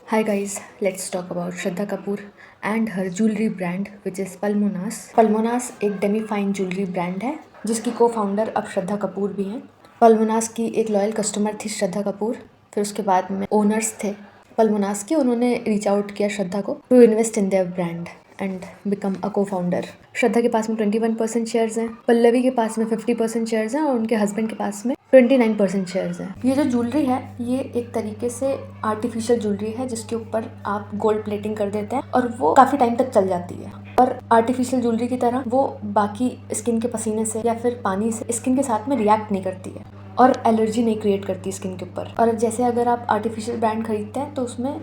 Hi guys, let's talk about Shraddha Kapoor and her jewelry brand which is Palmonas. Palmonas एक Demi fine jewellery brand है जिसकी को founder अब श्रद्धा कपूर भी हैं। पल्मोनास की एक लॉयल कस्टमर थी श्रद्धा कपूर, फिर उसके बाद में ओनर्स थे पल्मोनास के, उन्होंने रीच आउट किया श्रद्धा को to invest in their brand and become a cofounder. श्रद्धा के पास में 21% शेयर्स हैं, पल्लवी के पास में 50% शेयर्स हैं और उनके हस्बैंड के पास में 29% शेयर्स हैं। ये जो ज्वेलरी है ये एक तरीके से आर्टिफिशियल ज्वेलरी है जिसके ऊपर आप गोल्ड प्लेटिंग कर देते हैं और वो काफी टाइम तक चल जाती है। और आर्टिफिशियल ज्वेलरी की तरह वो बाकी स्किन के पसीने से या फिर पानी से स्किन के साथ में रिएक्ट नहीं करती है और एलर्जी नहीं क्रिएट करती स्किन के ऊपर। और जैसे अगर आप आर्टिफिशियल ब्रांड खरीदते हैं तो उसमें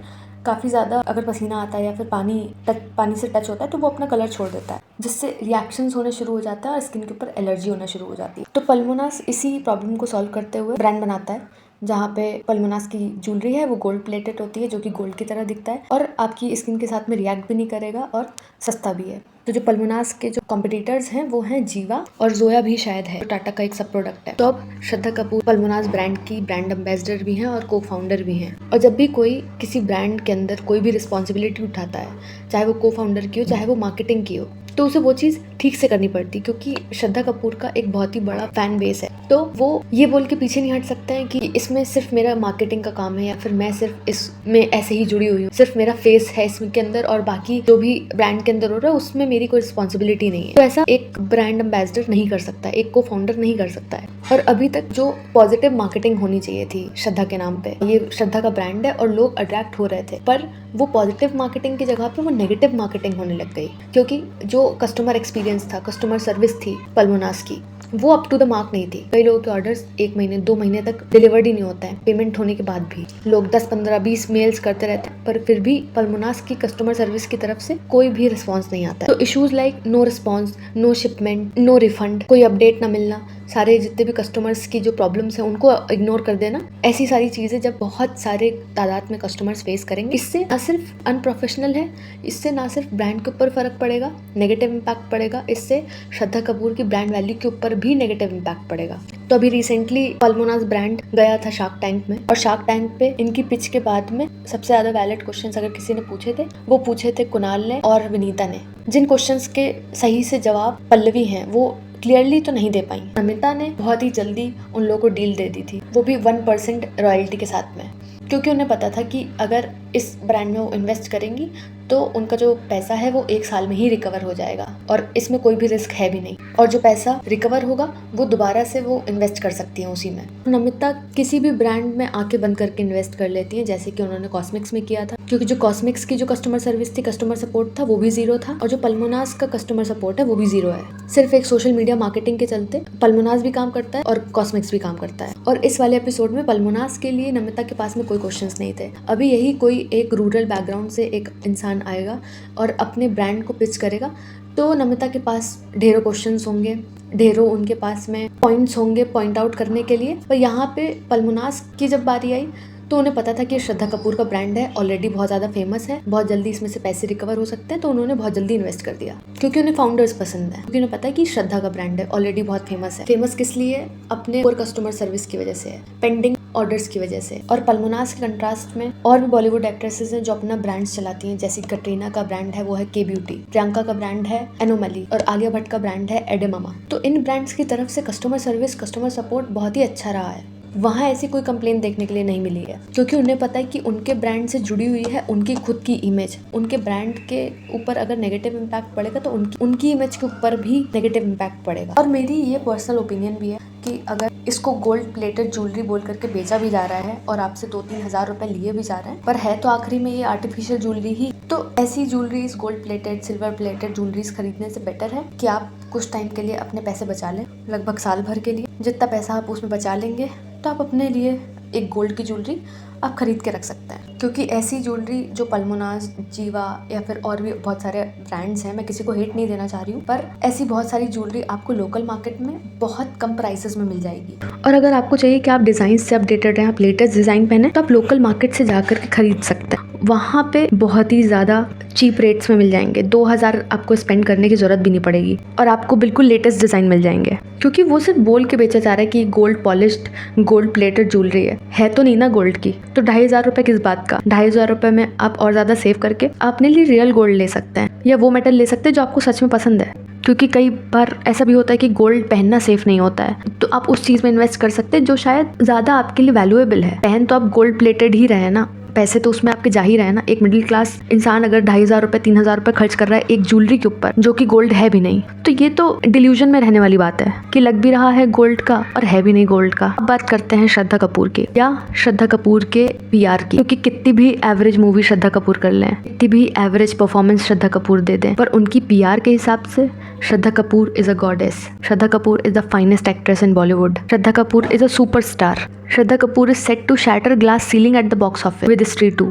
काफ़ी ज़्यादा अगर पसीना आता है या फिर पानी से टच होता है तो वो अपना कलर छोड़ देता है जिससे रिएक्शंस होने शुरू हो जाता है और स्किन के ऊपर एलर्जी होना शुरू हो जाती है। तो पल्मोनास इसी प्रॉब्लम को सॉल्व करते हुए ब्रांड बनाता है जहाँ पे पल्मोनास की ज्वेलरी है वो गोल्ड प्लेटेड होती है जो कि गोल्ड की तरह दिखता है और आपकी स्किन के साथ में रिएक्ट भी नहीं करेगा और सस्ता भी है। तो जो पल्मोनास के जो कॉम्पिटिटर्स हैं वो हैं जीवा और जोया भी शायद है, तो टाटा का एक सब प्रोडक्ट है। तो अब श्रद्धा कपूर पल्मोनास ब्रांड की ब्रांड एम्बेसडर भी हैं और को फाउंडर भी हैं। और जब भी कोई किसी ब्रांड के अंदर कोई भी रिस्पॉन्सिबिलिटी उठाता है, चाहे वो को फाउंडर की हो चाहे वो मार्केटिंग की हो, तो उसे वो चीज़ ठीक से करनी पड़ती क्योंकि श्रद्धा कपूर का एक बहुत ही बड़ा फैन बेस है। तो वो ये बोल के पीछे नहीं हट सकते हैं कि इसमें सिर्फ मेरा मार्केटिंग का काम है या फिर मैं सिर्फ इसमें ऐसे ही जुड़ी हुई हूँ, सिर्फ मेरा फेस है इसमें के अंदर और बाकी जो भी ब्रांड के अंदर हो रहा है उसमें मेरी कोई रिस्पॉन्सिबिलिटी नहीं है। तो ऐसा एक ब्रांड एम्बेसडर नहीं कर सकता, एक को फाउंडर नहीं कर सकता है। और अभी तक जो पॉजिटिव मार्केटिंग होनी चाहिए थी श्रद्धा के नाम पे, ये श्रद्धा का ब्रांड है और लोग अट्रैक्ट हो रहे थे, पर वो पॉजिटिव मार्केटिंग की जगह पे वो नेगेटिव मार्केटिंग होने लग गई क्योंकि जो कस्टमर एक्सपीरियंस था, कस्टमर सर्विस थी पल्मोनास की, वो अप टू द मार्क नहीं थी। कई लोगों के ऑर्डर्स 1 महीने 2 महीने तक डिलीवर्ड ही नहीं होता है, पेमेंट होने के बाद भी लोग 10 15 20 मेल्स करते रहते हैं पर फिर भी पल्मोनास की कस्टमर सर्विस की तरफ से कोई भी रिस्पॉन्स नहीं आता है। तो issues like no response, no shipment, no refund, कोई अपडेट ना मिलना, सारे जितने भी कस्टमर्स की जो प्रॉब्लम्स हैं उनको इग्नोर कर देना, ऐसी सारी चीज़ें जब बहुत सारे तादाद में कस्टमर्स फेस करेंगे, इससे ना सिर्फ अनप्रोफेशनल है, इससे ना सिर्फ ब्रांड के ऊपर फ़र्क पड़ेगा, नेगेटिव इम्पैक्ट पड़ेगा, इससे श्रद्धा कपूर की ब्रांड वैल्यू के ऊपर भी नेगेटिव इम्पैक्ट पड़ेगा। तो अभी रिसेंटली पल्मोनास ब्रांड गया था शार्क टैंक में और शार्क टैंक पे इनकी पिच के बाद में सबसे ज़्यादा वैलिड क्वेश्चंस अगर किसी ने पूछे थे वो पूछे थे कुणाल ने और विनीता ने, जिन क्वेश्चंस के सही से जवाब पल्लवी हैं वो क्लियरली तो नहीं दे पाई। नमिता ने बहुत ही जल्दी उन लोगों को डील दे दी थी, वो भी 1% रॉयल्टी के साथ में, क्योंकि उन्हें पता था कि अगर इस ब्रांड में वो इन्वेस्ट करेंगी तो उनका जो पैसा है वो 1 साल में ही रिकवर हो जाएगा और इसमें कोई भी रिस्क है भी नहीं, और जो पैसा रिकवर होगा वो दोबारा से वो इन्वेस्ट कर सकती हैं उसी में। नमिता किसी भी ब्रांड में आंखें बंद करके इन्वेस्ट कर लेती हैं, जैसे कि उन्होंने कॉस्मिक्स में किया था, क्योंकि जो कॉस्मिक्स की जो कस्टमर सर्विस थी, कस्टमर सपोर्ट था, वो भी 0 था और जो पल्मोनास का कस्टमर सपोर्ट है वो भी 0 है। सिर्फ एक सोशल मीडिया मार्केटिंग के चलते पल्मोनास भी काम करता है और कॉस्मिक्स भी काम करता है। और इस वाले एपिसोड में पल्मोनास के लिए नमिता के पास में कोई क्वेश्चंस नहीं थे। अभी यही कोई एक रूरल बैकग्राउंड से एक इंसान आएगा और अपने ब्रांड को पिच करेगा तो नमिता के पास ढेरों क्वेश्चंस होंगे, ढेरों उनके पास में पॉइंट्स होंगे पॉइंट आउट करने के लिए। पर यहाँ पे पल्मोनास की जब बारी आई तो उन्हें पता था कि श्रद्धा कपूर का ब्रांड है, ऑलरेडी बहुत ज़्यादा फेमस है, बहुत जल्दी इसमें से पैसे रिकवर हो सकते हैं, तो उन्होंने बहुत जल्दी इन्वेस्ट कर दिया क्योंकि उन्हें फाउंडर्स पसंद है, क्योंकि उन्हें पता है कि श्रद्धा का ब्रांड है, ऑलरेडी बहुत फेमस है। फेमस किस लिए? अपने और कस्टमर सर्विस की वजह से है, पेंडिंग ऑर्डर्स की वजह से। और पल्मोनास के कंट्रास्ट में और भी बॉलीवुड एक्ट्रेसेस हैं जो अपना ब्रांड्स चलाती हैं, जैसे कटरीना का ब्रांड है वो है के ब्यूटी, प्रियंका का ब्रांड है एनोमली और आलिया भट्ट का ब्रांड है एडेमामा। तो इन ब्रांड्स की तरफ से कस्टमर सर्विस, कस्टमर सपोर्ट बहुत ही अच्छा रहा है, वहाँ ऐसी कोई कंप्लेंट देखने के लिए नहीं मिली है, क्योंकि उन्हें पता है कि उनके ब्रांड से जुड़ी हुई है उनकी खुद की इमेज। उनके ब्रांड के ऊपर अगर नेगेटिव इम्पैक्ट पड़ेगा तो उनकी इमेज के ऊपर भी नेगेटिव इम्पैक्ट पड़ेगा। और मेरी ये पर्सनल ओपिनियन भी है कि अगर इसको गोल्ड प्लेटेड ज्वेलरी बोल करके बेचा भी जा रहा है और आपसे 2-3 हज़ार रुपए लिए भी जा रहे हैं, पर है तो आखिरी में ये आर्टिफिशियल ज्वेलरी ही, तो ऐसी jewelleries, gold plated, silver plated jewelleries खरीदने से बेटर है कि आप कुछ टाइम के लिए अपने पैसे बचा लें, लगभग साल भर के लिए। जितना पैसा आप उसमें बचा लेंगे तो आप अपने लिए एक गोल्ड की ज्वेलरी आप खरीद के रख सकते हैं, क्योंकि ऐसी ज्वेलरी जो पल्मोनास, जीवा या फिर और भी बहुत सारे ब्रांड्स हैं, मैं किसी को हेट नहीं देना चाह रही हूँ, पर ऐसी बहुत सारी ज्वेलरी आपको लोकल मार्केट में बहुत कम प्राइसेस में मिल जाएगी। और अगर आपको चाहिए कि आप डिज़ाइन से अपडेटेड रहें, आप लेटेस्ट डिज़ाइन पहने, तो आप लोकल मार्केट से जाकर के खरीद सकते हैं। वहाँ पे बहुत ही ज़्यादा चीप रेट्स में मिल जाएंगे। 2000 आपको स्पेंड करने की ज़रूरत भी नहीं पड़ेगी और आपको बिल्कुल लेटेस्ट डिज़ाइन मिल जाएंगे, क्योंकि वो सिर्फ बोल के बेचा जा रहा है कि gold polished gold plated jewellery है तो नहीं ना गोल्ड की। तो 2500 रुपये किस बात का। 2500 रुपये में आप और ज़्यादा सेव करके अपने लिए रियल गोल्ड ले सकते हैं या वो मेटल ले सकते हैं जो आपको सच में पसंद है, क्योंकि कई बार ऐसा भी होता है कि गोल्ड पहनना सेफ नहीं होता है, तो आप उस चीज़ में इन्वेस्ट कर सकते हैं जो शायद ज़्यादा आपके लिए वैल्यूएबल है। पहन तो आप गोल्ड प्लेटेड ही रहे ना, पैसे तो उसमें आपके जा ही रहे हैं ना। एक मिडिल क्लास इंसान अगर 2500 रुपये 3000 रुपये खर्च कर रहा है एक ज्वेलरी के ऊपर जो कि गोल्ड है भी नहीं, तो ये तो डिल्यूजन में रहने वाली बात है कि लग भी रहा है गोल्ड का और है भी नहीं गोल्ड का। अब बात करते हैं श्रद्धा कपूर की या श्रद्धा कपूर के पीआर की, क्योंकि कितनी भी एवरेज मूवी श्रद्धा कपूर कर लें, कितनी भी एवरेज परफॉर्मेंस श्रद्धा कपूर दे दें, पर उनकी पीआर के हिसाब से Shraddha Kapoor is a goddess. Shraddha Kapoor is the finest actress in Bollywood. Shraddha Kapoor is a superstar. Shraddha Kapoor is set to shatter glass ceiling at the box office with Stree 2.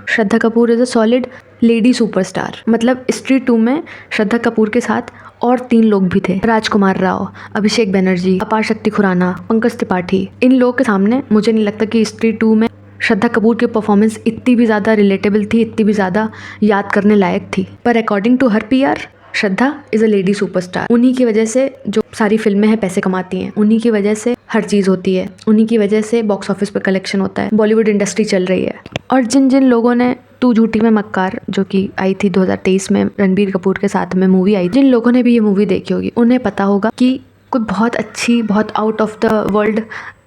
Shraddha Kapoor is a solid lady superstar. मतलब स्त्री 2 में श्रद्धा कपूर के साथ और 3 लोग भी थे, राजकुमार राव, अभिषेक बनर्जी, अपार शक्ति खुराना, पंकज त्रिपाठी। इन लोगों के सामने मुझे नहीं लगता कि स्त्री 2 में श्रद्धा कपूर की परफॉर्मेंस इतनी भी ज़्यादा रिलेटेबल थी, इतनी भी ज़्यादा याद करने लायक थी। पर according to her PR Shraddha is a lady superstar. उन्हीं की वजह से जो सारी फिल्में हैं पैसे कमाती हैं, उन्हीं की वजह से हर चीज़ होती है, उन्हीं की वजह से बॉक्स ऑफिस पे कलेक्शन होता है, बॉलीवुड इंडस्ट्री चल रही है। और जिन जिन लोगों ने तू झूठी में मक्कार जो कि आई थी 2023 में रणबीर कपूर के साथ में मूवी आई, जिन लोगों ने भी ये मूवी देखी होगी उन्हें पता होगा कि कोई बहुत अच्छी बहुत out of the world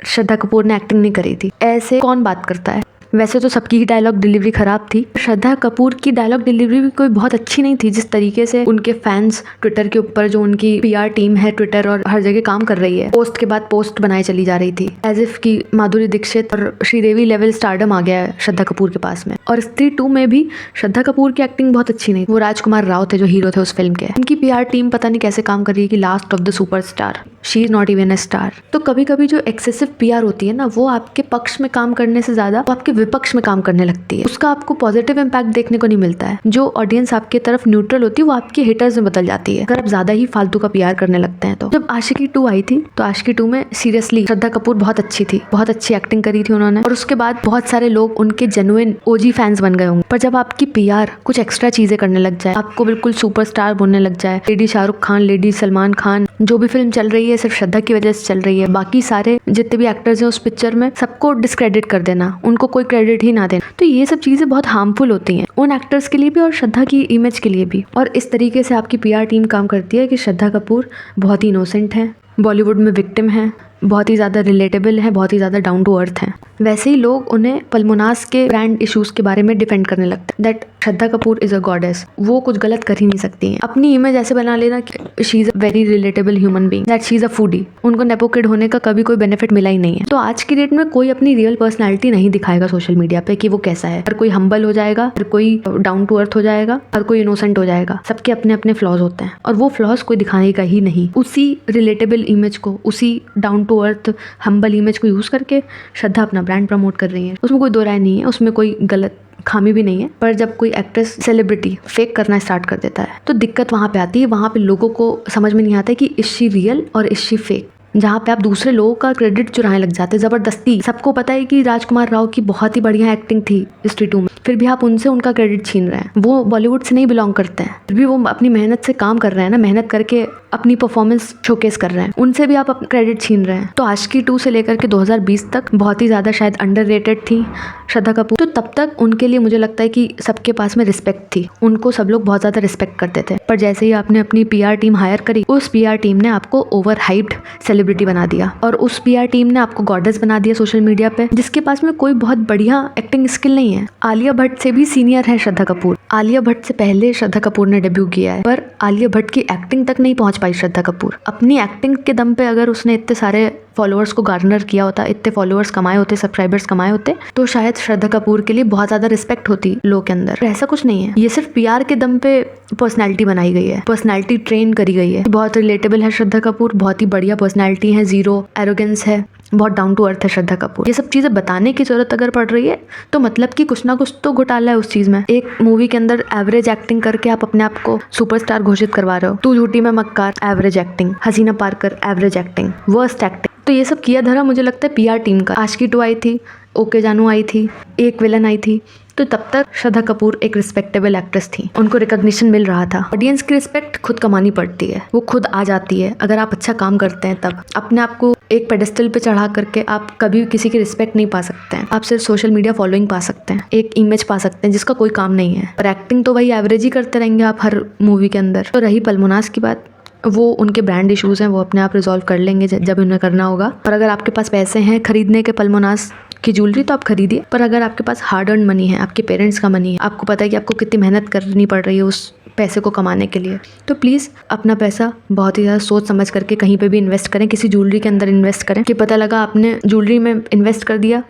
Shraddha Kapoor ने एक्टिंग नहीं करी थी। ऐसे कौन बात करता है। वैसे तो सबकी ही डायलॉग डिलीवरी खराब थी, श्रद्धा कपूर की डायलॉग डिलीवरी भी कोई बहुत अच्छी नहीं थी। जिस तरीके से उनके फैंस ट्विटर के ऊपर, जो उनकी पीआर टीम है ट्विटर और हर जगह काम कर रही है, पोस्ट के बाद पोस्ट बनाई चली जा रही थी, एज इफ की माधुरी दीक्षित और श्रीदेवी लेवल स्टारडम आ गया है श्रद्धा कपूर के पास में। और स्त्री 2 में भी श्रद्धा कपूर की एक्टिंग बहुत अच्छी नहीं, वो राजकुमार राव थे जो हीरो थे उस फिल्म के। उनकी पीआर टीम पता नहीं कैसे काम कर रही है कि last of the superstar, she is not even a star. तो कभी कभी जो एक्सेसिव पीआर होती है ना, वो आपके पक्ष में काम करने से ज्यादा वो आपके विपक्ष में काम करने लगती है। उसका आपको पॉजिटिव इम्पैक्ट देखने को नहीं मिलता है। जो ऑडियंस आपके तरफ न्यूट्रल होती है वो आपके हिटर्स में बदल जाती है अगर आप ज्यादा ही फालतू का पीआर करने लगते हैं। तो जब आशिकी 2 आई थी तो आशिकी 2 में सीरियसली श्रद्धा कपूर बहुत अच्छी थी, बहुत अच्छी एक्टिंग करी थी उन्होंने, और उसके बाद बहुत सारे लोग उनके जेन्युइन ओजी फैंस बन गए होंगे। पर जब आपकी पीआर कुछ एक्स्ट्रा चीजें करने लग जाए, आपको बिल्कुल सुपरस्टार बोलने लग जाए, लेडी शाहरुख खान, लेडी सलमान खान, जो भी फिल्म चल रही है सिर्फ श्रद्धा की वजह से चल रही है, बाकी सारे जितने भी एक्टर्स हैं उस पिक्चर में सबको डिस्क्रेडिट कर देना, उनको कोई क्रेडिट ही ना देना, तो ये सब चीजें बहुत हार्मफुल होती हैं उन एक्टर्स के लिए भी और श्रद्धा की इमेज के लिए भी। और इस तरीके से आपकी पीआर टीम काम करती है कि श्रद्धा कपूर बहुत ही इनोसेंट है, बॉलीवुड में विक्टिम है, बहुत ही ज़्यादा रिलेटेबल है, बहुत ही ज़्यादा डाउन टू अर्थ है। वैसे ही लोग उन्हें पल्मोनास के ब्रांड इश्यूज के बारे में डिफेंड करने लगते हैं, that Shraddha Kapoor is a goddess, वो कुछ गलत कर ही नहीं सकती हैं। अपनी इमेज ऐसे बना लेना कि she is a very relatable human being, that she is a foodie. उनको नेपो किड होने का कभी कोई बेनिफिट मिला ही नहीं है। तो आज की डेट में कोई अपनी रियल पर्सनैलिटी नहीं दिखाएगा सोशल मीडिया पे कि वो कैसा है। हर कोई हम्बल हो जाएगा, हर कोई डाउन टू अर्थ हो जाएगा, हर कोई इनोसेंट हो जाएगा। सबके अपने अपने फ्लॉज होते हैं और वो फ्लॉज कोई दिखाएगा ही नहीं। उसी रिलेटेबल इमेज को, उसी down to earth humble image को यूज करके श्रद्धा अपना ब्रांड प्रमोट कर रही है। उसमें कोई दो राय नहीं है, उसमें कोई गलत खामी भी नहीं है। पर जब कोई एक्ट्रेस सेलिब्रिटी फेक करना स्टार्ट कर देता है तो दिक्कत वहाँ पे आती है। वहाँ पे लोगों को समझ में नहीं आता है कि इज शी रियल और इज शी फेक, जहाँ पे आप दूसरे लोगों का क्रेडिट चुराने लग जाते हैं जबरदस्ती। सबको पता है कि राजकुमार राव की बहुत ही बढ़िया एक्टिंग थी स्त्री 2 में, फिर भी आप उनसे उनका क्रेडिट छीन रहे हैं। वो बॉलीवुड से नहीं बिलोंग करते हैं, फिर भी वो अपनी मेहनत से काम कर रहे हैं ना, मेहनत करके अपनी परफॉर्मेंस शोकेस कर रहे हैं, उनसे भी आप क्रेडिट छीन रहे हैं। तो आशिकी 2 से लेकर के 2020 तक बहुत ही ज़्यादा शायद अंडररेटेड थी श्रद्धा कपूर। तो तब तक उनके लिए मुझे लगता है कि सबके पास में रिस्पेक्ट थी, उनको सब लोग बहुत ज़्यादा रिस्पेक्ट करते थे। पर जैसे ही आपने अपनी पीआर टीम हायर करी, उस पीआर टीम ने आपको ओवर हाइप्ड सेलिब्रिटी बना दिया और उस पीआर टीम ने आपको गॉडेस बना दिया सोशल मीडिया पे, जिसके पास में कोई बहुत बढ़िया एक्टिंग स्किल नहीं है। आलिया भट्ट से भी सीनियर है श्रद्धा कपूर, आलिया भट्ट से पहले श्रद्धा कपूर ने डेब्यू किया है, पर आलिया भट्ट की एक्टिंग तक नहीं पहुंच पाई श्रद्धा कपूर। अपनी एक्टिंग के दम पे अगर उसने इतने सारे फॉलोअर्स को गार्नर किया होता, इतने फॉलोअर्स कमाए होते, सब्सक्राइबर्स कमाए होते, तो शायद श्रद्धा कपूर के लिए बहुत ज्यादा रिस्पेक्ट होती लोगों के अंदर। ऐसा कुछ नहीं है, ये सिर्फ पीआर के दम पे पर्सनैलिटी बनाई गई है, पर्सनैलिटी ट्रेन करी गई है। बहुत रिलेटेबल है श्रद्धा कपूर, बहुत ही बढ़िया पर्सनैलिटी है, जीरो एरोगेंस है, बहुत डाउन टू अर्थ है श्रद्धा कपूर। ये सब चीजें बताने की जरूरत अगर पड़ रही है तो मतलब कि कुछ ना कुछ तो घोटाला है उस चीज में। एक मूवी के अंदर एवरेज एक्टिंग करके आप अपने आप को सुपरस्टार घोषित करवा रहे हो। तू झूठी में मक्कार एवरेज एक्टिंग, हसीना पारकर एवरेज एक्टिंग, वर्स्ट एक्टिंग। तो ये सब किया धरा मुझे लगता है पीआर टीम का। आशिकी 2 आई थी, ओके जानू आई थी, एक विलन आई थी, तो तब तक श्रद्धा कपूर एक रिस्पेक्टेबल एक्ट्रेस थी, उनको रिकॉग्निशन मिल रहा था। ऑडियंस की रिस्पेक्ट खुद कमानी पड़ती है, वो खुद आ जाती है अगर आप अच्छा काम करते हैं। तब अपने आप को एक पेडेस्टल पे चढ़ा करके आप कभी भी किसी की रिस्पेक्ट नहीं पा सकते हैं। आप सिर्फ सोशल मीडिया फॉलोइंग पा सकते हैं, एक इमेज पा सकते हैं जिसका कोई काम नहीं है। पर एक्टिंग तो वही एवरेज ही करते रहेंगे आप हर मूवी के अंदर। तो रही पलमोनास की बात, वो उनके ब्रांड इश्यूज़ हैं, वो अपने आप रिजॉल्व कर लेंगे जब उन्हें करना होगा। और अगर आपके पास पैसे हैं खरीदने के पलमोनास की ज्वेलरी तो आप खरीदिए। पर अगर आपके पास हार्ड अर्न मनी है, आपके पेरेंट्स का मनी है, आपको पता है कि आपको कितनी मेहनत करनी पड़ रही है उस पैसे को कमाने के लिए, तो प्लीज़ अपना पैसा बहुत ही ज़्यादा सोच समझ करके कहीं पे भी इन्वेस्ट करें। किसी ज्वेलरी के अंदर इन्वेस्ट करें कि पता लगा आपने ज्वेलरी में इन्वेस्ट कर दिया,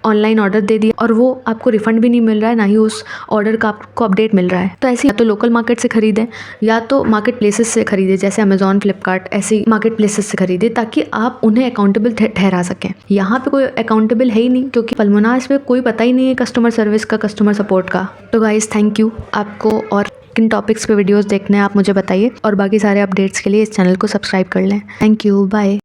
ऑनलाइन ऑर्डर दे दिया और वो आपको रिफंड भी नहीं मिल रहा है, ना ही उस ऑर्डर का आपको अपडेट मिल रहा है। तो ऐसे या तो लोकल मार्केट से खरीदें या तो मार्केट प्लेसेस से खरीदें, जैसे अमेजॉन, फ्लिपकार्ट, ऐसी मार्केट प्लेसेस से खरीदें ताकि आप उन्हें अकाउंटेबल ठहरा सकें। यहाँ पे कोई अकाउंटेबल है ही नहीं, क्योंकि पलमोनास में कोई पता ही नहीं है कस्टमर सर्विस का, कस्टमर सपोर्ट का। तो गाइस थैंक यू। आपको और किन टॉपिक्स पे वीडियोस देखने हैं आप मुझे बताइए, और बाकी सारे अपडेट्स के लिए इस चैनल को सब्सक्राइब कर लें। Thank you, bye.